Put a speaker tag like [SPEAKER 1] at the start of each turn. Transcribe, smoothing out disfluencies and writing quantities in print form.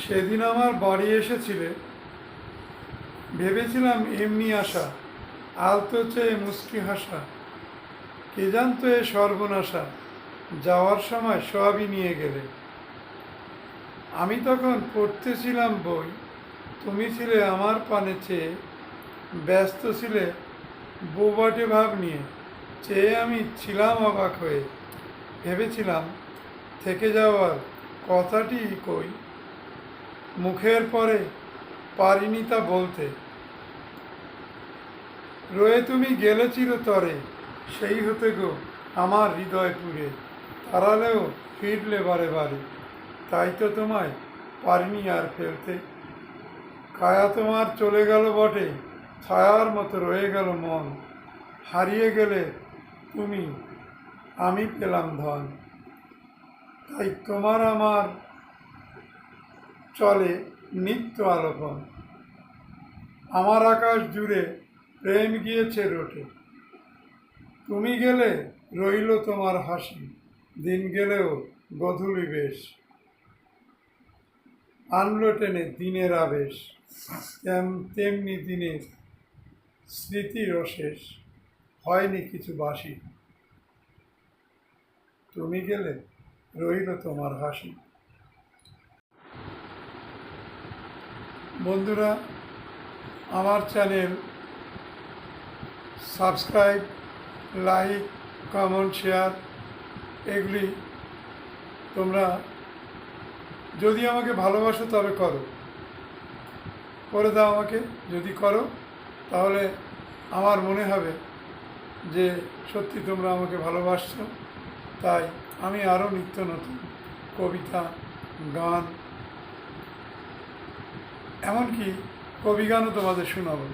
[SPEAKER 1] সেদিন আমার বাড়ি এসেছিলে, ভেবেছিলাম এমনি আসা, আলতো চেয়ে মুচকি হাসা, কে জানতো এ সর্বনাশা, যাওয়ার সময় সবই নিয়ে গেলে। আমি তখন পড়তেছিলাম বই, তুমি ছিলে আমার পানে চেয়ে, ব্যস্ত ছিলে বউবাটে ভাব নিয়ে, চেয়ে আমি ছিলাম অবাক হয়ে, ভেবেছিলাম থেকে যাওয়ার কথাটি কই, মুখের পরে পারিনি তা বলতে। রয়ে তুমি গেলে চিরতরে, সেই হতে গো আমার হৃদয় পুরে, তাড়ালেও ফিরলে বারে বারে, তাই তো তোমায় পারিনি আর ফেলতে। কায়া তোমার চলে গেল বটে, ছায়ার মতো রয়ে গেল মন, হারিয়ে গেলে তুমি, আমি পেলাম ধন। তাই তোমার আমার চলে নিত্য আলোপন, আমার আকাশ জুড়ে প্রেম গিয়েছে রোটে। তুমি গেলে রইল তোমার হাসি, দিন গেলেও গধূলি বেশ, আনলো টেনে দিনের আবেশ, তেমনি দিনের স্মৃতির অশেষ, হয়নি কিছু বাসি। তুমি গেলে রইল তোমার হাসি। বন্ধুরা, আমার channel subscribe, like, comment, share এগুলি তোমরা যদি আমাকে ভালোবাসো তবে করো, করে দাও আমাকে। যদি করো তাহলে আমার মনে হবে যে সত্যি তোমরা আমাকে ভালোবাসছো, তাই আমি আরও নিত্য নতুন কবিতা, গান, এমনকি কবিগানও তোমাদের শোনাবো।